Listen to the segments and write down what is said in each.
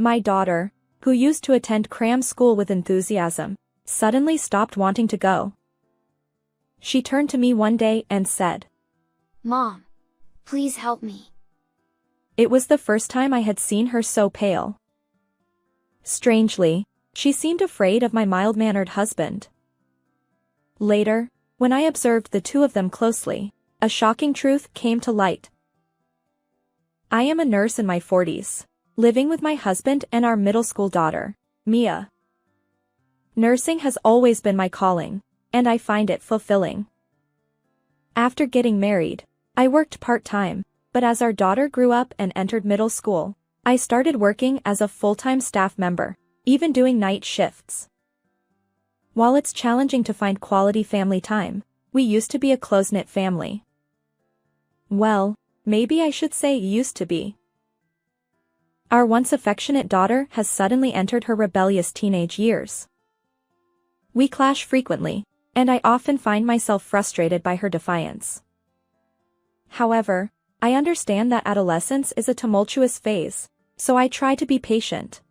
My daughter, who used to attend cram school with enthusiasm, suddenly stopped wanting to go. She turned to me one day and said, "Mom, please help me." It was the first time I had seen her so pale. Strangely, she seemed afraid of my mild-mannered husband. Later, when I observed the two of them closely, a shocking truth came to light. I am a nurse in my 40s, living with my husband and our middle school daughter, Mia. Nursing has always been my calling, and I find it fulfilling. After getting married, I worked part-time, but as our daughter grew up and entered middle school, I started working as a full-time staff member, even doing night shifts. While it's challenging to find quality family time, we used to be a close-knit family. Well, maybe I should say used to be. Our once affectionate daughter has suddenly entered her rebellious teenage years. We clash frequently, and I often find myself frustrated by her defiance. However, I understand that adolescence is a tumultuous phase, so I try to be patient.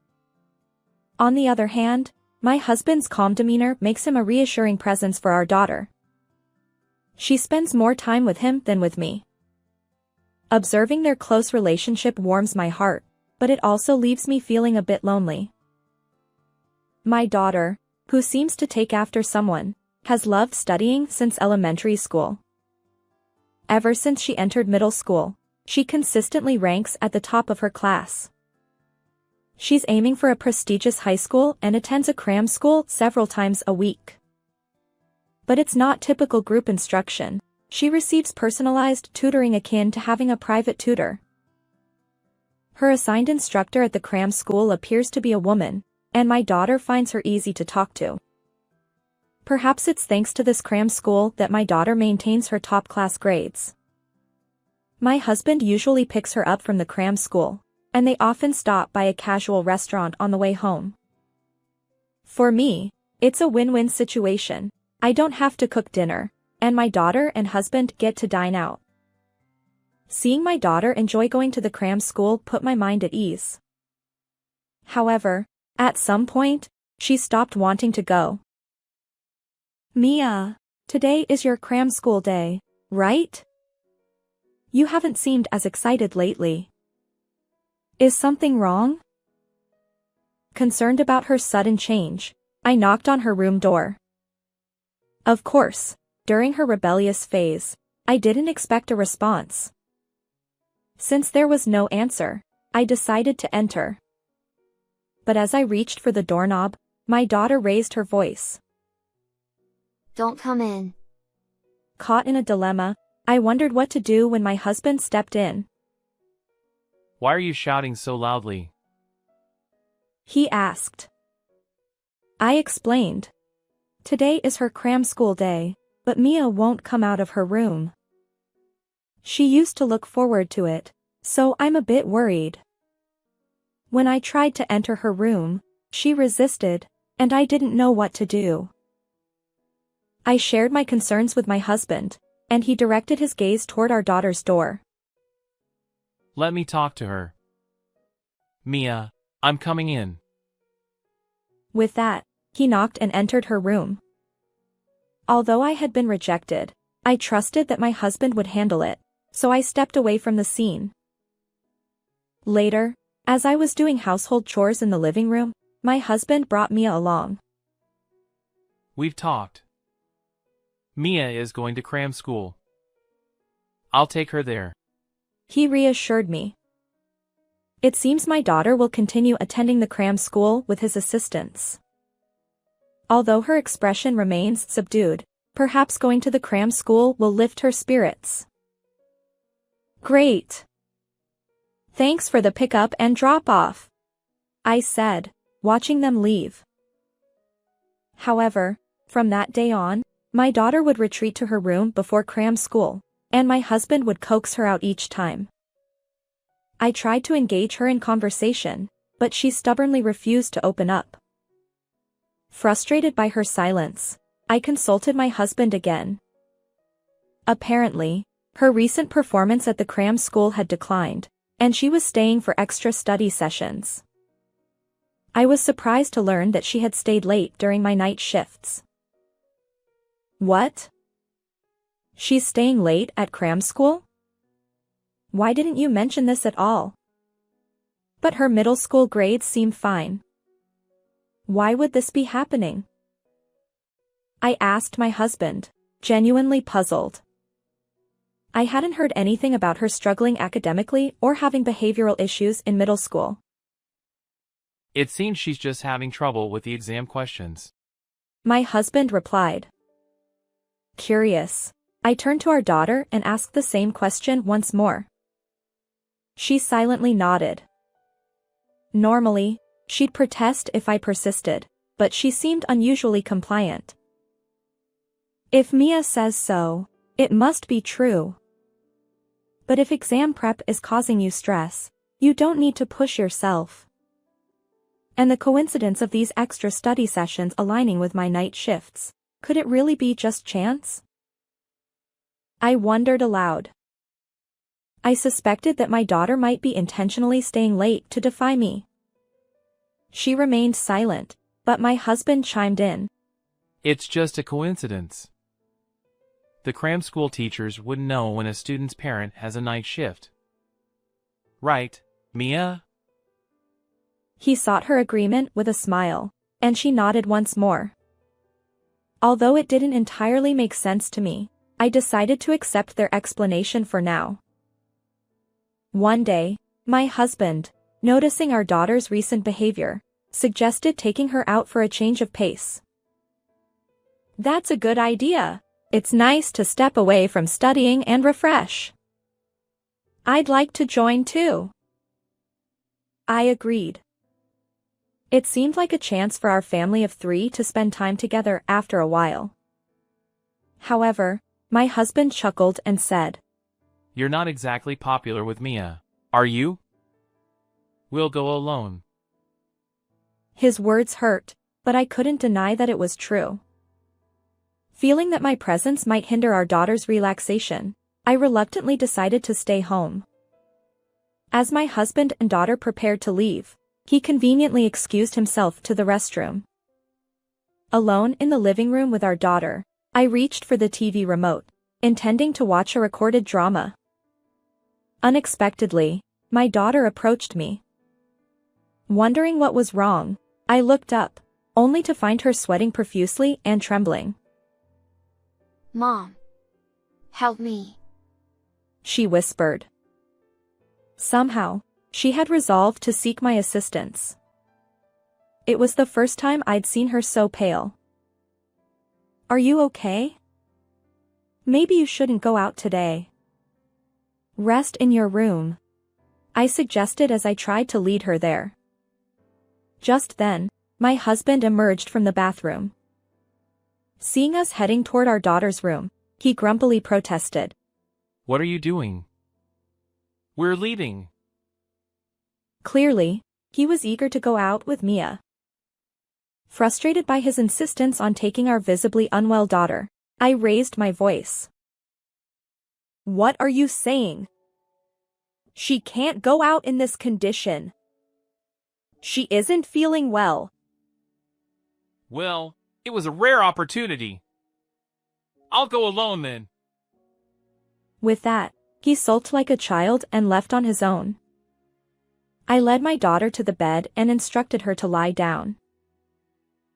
On the other hand, my husband's calm demeanor makes him a reassuring presence for our daughter. She spends more time with him than with me. Observing their close relationship warms my heart, but it also leaves me feeling a bit lonely. My daughter, who seems to take after someone, has loved studying since elementary school. Ever since she entered middle school, she consistently ranks at the top of her class. She's aiming for a prestigious high school and attends a cram school several times a week. But it's not typical group instruction. She receives personalized tutoring akin to having a private tutor. Her assigned instructor at the cram school appears to be a woman, and my daughter finds her easy to talk to. Perhaps it's thanks to this cram school that my daughter maintains her top-class grades. My husband usually picks her up from the cram school, and they often stop by a casual restaurant on the way home. For me, it's a win-win situation. I don't have to cook dinner, and my daughter and husband get to dine out. Seeing my daughter enjoy going to the cram school put my mind at ease. However, at some point, she stopped wanting to go. "Mia, today is your cram school day, right? You haven't seemed as excited lately. Is something wrong?" Concerned about her sudden change, I knocked on her room door. Of course, during her rebellious phase, I didn't expect a response. Since there was no answer, I decided to enter. But as I reached for the doorknob, my daughter raised her voice. "Don't come in." Caught in a dilemma, I wondered what to do when my husband stepped in. "Why are you shouting so loudly?" he asked. I explained. Today is her cram school day, but Mia won't come out of her room. She used to look forward to it, so I'm a bit worried. When I tried to enter her room, she resisted, and I didn't know what to do. I shared my concerns with my husband, and he directed his gaze toward our daughter's door. "Let me talk to her. Mia, I'm coming in." With that, he knocked and entered her room. Although I had been rejected, I trusted that my husband would handle it, so I stepped away from the scene. Later, as I was doing household chores in the living room, my husband brought Mia along. "We've talked. Mia is going to cram school. I'll take her there." He reassured me. It seems my daughter will continue attending the cram school with his assistance. Although her expression remains subdued, perhaps going to the cram school will lift her spirits. "Great. Thanks for the pickup and drop-off," I said, watching them leave. However, from that day on, my daughter would retreat to her room before cram school, and my husband would coax her out each time. I tried to engage her in conversation, but she stubbornly refused to open up. Frustrated by her silence, I consulted my husband again. Apparently, her recent performance at the cram school had declined, and she was staying for extra study sessions. I was surprised to learn that she had stayed late during my night shifts. What? She's staying late at cram school? Why didn't you mention this at all? But her middle school grades seem fine. Why would this be happening? I asked my husband, genuinely puzzled. I hadn't heard anything about her struggling academically or having behavioral issues in middle school. It seems she's just having trouble with the exam questions. My husband replied. Curious, I turned to our daughter and asked the same question once more. She silently nodded. Normally, she'd protest if I persisted, but she seemed unusually compliant. If Mia says so, it must be true. But if exam prep is causing you stress, you don't need to push yourself. And the coincidence of these extra study sessions aligning with my night shifts, could it really be just chance? I wondered aloud. I suspected that my daughter might be intentionally staying late to defy me. She remained silent, but my husband chimed in. It's just a coincidence. The cram school teachers wouldn't know when a student's parent has a night shift. Right, Mia? He sought her agreement with a smile, and she nodded once more. Although it didn't entirely make sense to me, I decided to accept their explanation for now. One day, my husband, noticing our daughter's recent behavior, suggested taking her out for a change of pace. That's a good idea. It's nice to step away from studying and refresh. I'd like to join too. I agreed. It seemed like a chance for our family of 3 to spend time together after a while. However, my husband chuckled and said, You're not exactly popular with Mia, are you? We'll go alone. His words hurt, but I couldn't deny that it was true. Feeling that my presence might hinder our daughter's relaxation, I reluctantly decided to stay home. As my husband and daughter prepared to leave, he conveniently excused himself to the restroom. Alone in the living room with our daughter, I reached for the TV remote, intending to watch a recorded drama. Unexpectedly, my daughter approached me. Wondering what was wrong, I looked up, only to find her sweating profusely and trembling. Mom, help me. She whispered. Somehow, she had resolved to seek my assistance. It was the first time I'd seen her so pale. Are you okay? Maybe you shouldn't go out today. Rest in your room, I suggested as I tried to lead her there. Just then, my husband emerged from the bathroom. Seeing us heading toward our daughter's room, he grumpily protested. What are you doing? We're leaving. Clearly, he was eager to go out with Mia. Frustrated by his insistence on taking our visibly unwell daughter, I raised my voice. What are you saying? She can't go out in this condition. She isn't feeling well. Well, it was a rare opportunity. I'll go alone then. With that, he sulked like a child and left on his own. I led my daughter to the bed and instructed her to lie down.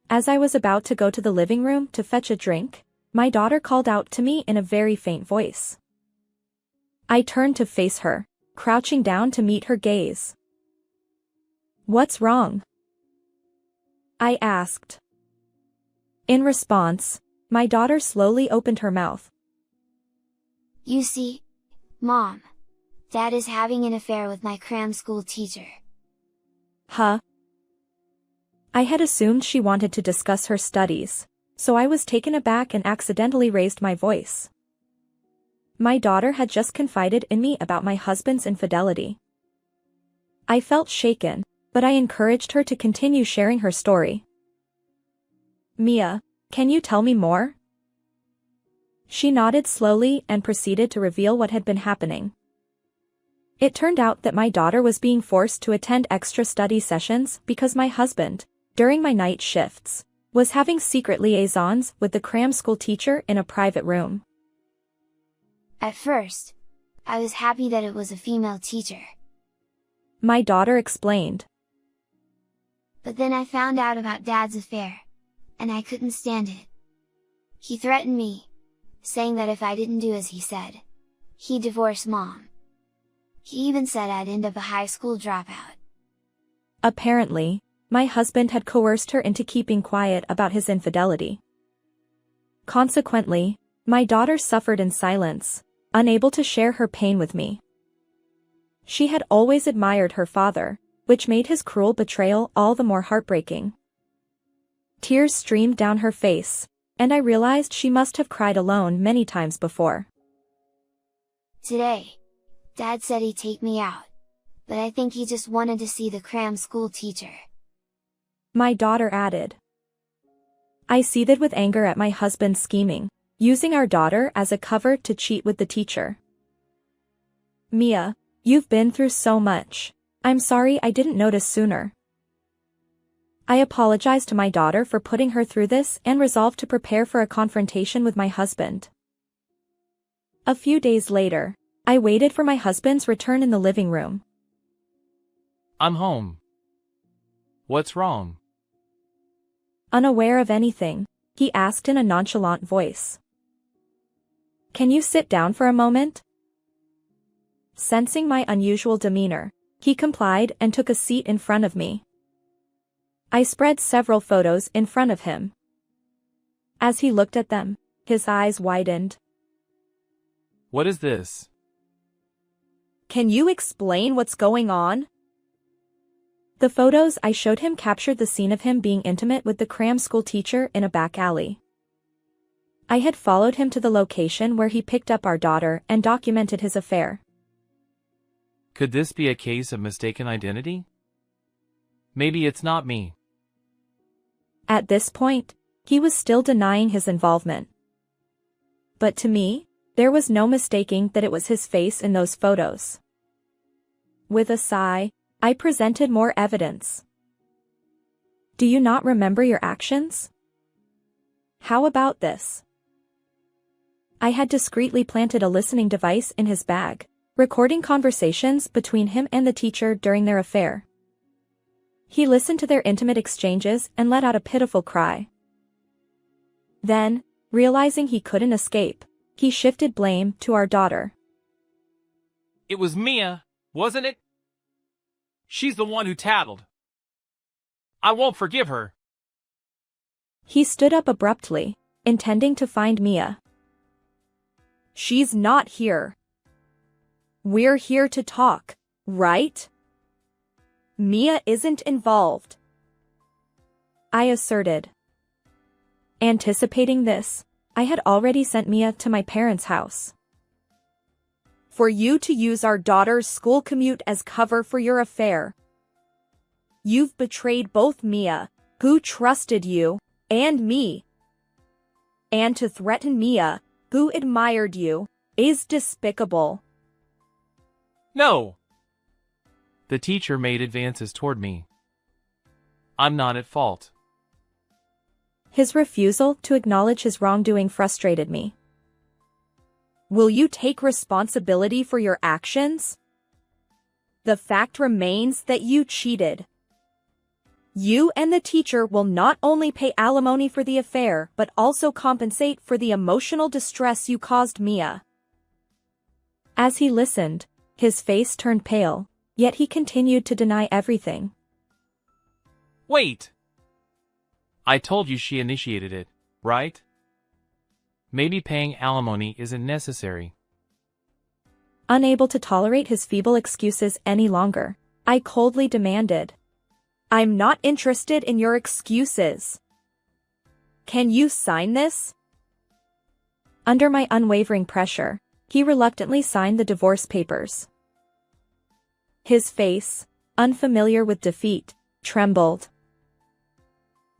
As I was about to go to the living room to fetch a drink, my daughter called out to me in a very faint voice. I turned to face her, crouching down to meet her gaze. What's wrong? I asked. In response, my daughter slowly opened her mouth. You see, Mom, Dad is having an affair with my cram school teacher. Huh? I had assumed she wanted to discuss her studies, so I was taken aback and accidentally raised my voice. My daughter had just confided in me about my husband's infidelity. I felt shaken, but I encouraged her to continue sharing her story. Mia, can you tell me more? She nodded slowly and proceeded to reveal what had been happening. It turned out that my daughter was being forced to attend extra study sessions because my husband, during my night shifts, was having secret liaisons with the cram school teacher in a private room. At first, I was happy that it was a female teacher. My daughter explained. But then I found out about Dad's affair, and I couldn't stand it. He threatened me, saying that if I didn't do as he said, he'd divorce Mom. He even said I'd end up a high school dropout. Apparently, my husband had coerced her into keeping quiet about his infidelity. Consequently, my daughter suffered in silence, unable to share her pain with me. She had always admired her father, which made his cruel betrayal all the more heartbreaking. Tears streamed down her face, and I realized she must have cried alone many times before. Today, Dad said he'd take me out, but I think he just wanted to see the cram school teacher. My daughter added. I seethed with anger at my husband's scheming, using our daughter as a cover to cheat with the teacher. Mia, you've been through so much. I'm sorry I didn't notice sooner. I apologized to my daughter for putting her through this and resolved to prepare for a confrontation with my husband. A few days later, I waited for my husband's return in the living room. I'm home. What's wrong? Unaware of anything, he asked in a nonchalant voice. Can you sit down for a moment? Sensing my unusual demeanor, he complied and took a seat in front of me. I spread several photos in front of him. As he looked at them, his eyes widened. What is this? Can you explain what's going on? The photos I showed him captured the scene of him being intimate with the cram school teacher in a back alley. I had followed him to the location where he picked up our daughter and documented his affair. Could this be a case of mistaken identity? Maybe it's not me. At this point, he was still denying his involvement. But to me, there was no mistaking that it was his face in those photos. With a sigh, I presented more evidence. Do you not remember your actions? How about this? I had discreetly planted a listening device in his bag, recording conversations between him and the teacher during their affair. He listened to their intimate exchanges and let out a pitiful cry. Then, realizing he couldn't escape, he shifted blame to our daughter. It was Mia, wasn't it? She's the one who tattled. I won't forgive her. He stood up abruptly, intending to find Mia. She's not here. We're here to talk, right? Mia isn't involved, I asserted. Anticipating this, I had already sent Mia to my parents' house. For you to use our daughter's school commute as cover for your affair. You've betrayed both Mia, who trusted you, and me. And to threaten Mia, who admired you, is despicable. No! The teacher made advances toward me. I'm not at fault. His refusal to acknowledge his wrongdoing frustrated me. Will you take responsibility for your actions? The fact remains that you cheated. You and the teacher will not only pay alimony for the affair but also compensate for the emotional distress you caused Mia. As he listened, his face turned pale, yet he continued to deny everything. Wait! I told you she initiated it, right? Maybe paying alimony isn't necessary. Unable to tolerate his feeble excuses any longer, I coldly demanded. I'm not interested in your excuses. Can you sign this? Under my unwavering pressure, he reluctantly signed the divorce papers. His face, unfamiliar with defeat, trembled.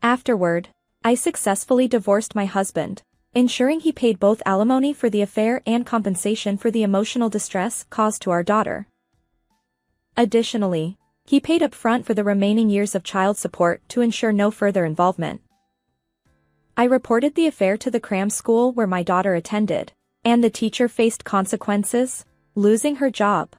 Afterward, I successfully divorced my husband, ensuring he paid both alimony for the affair and compensation for the emotional distress caused to our daughter. Additionally, he paid up front for the remaining years of child support to ensure no further involvement. I reported the affair to the cram school where my daughter attended, and the teacher faced consequences, losing her job.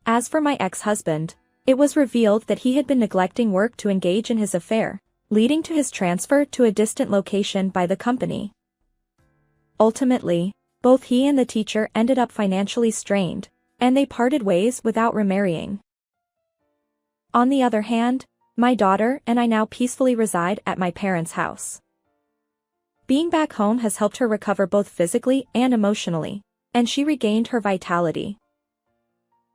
As for my ex-husband, it was revealed that he had been neglecting work to engage in his affair, leading to his transfer to a distant location by the company. Ultimately, both he and the teacher ended up financially strained, and they parted ways without remarrying. On the other hand, my daughter and I now peacefully reside at my parents' house. Being back home has helped her recover both physically and emotionally, and she regained her vitality.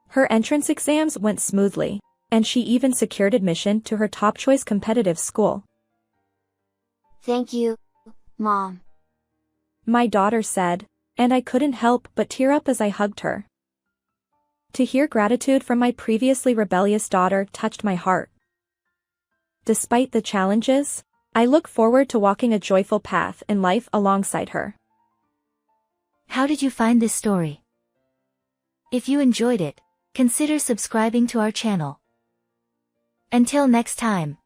Her entrance exams went smoothly, and she even secured admission to her top-choice competitive school. Thank you, Mom. My daughter said, and I couldn't help but tear up as I hugged her. To hear gratitude from my previously rebellious daughter touched my heart. Despite the challenges, I look forward to walking a joyful path in life alongside her. How did you find this story? If you enjoyed it, consider subscribing to our channel. Until next time.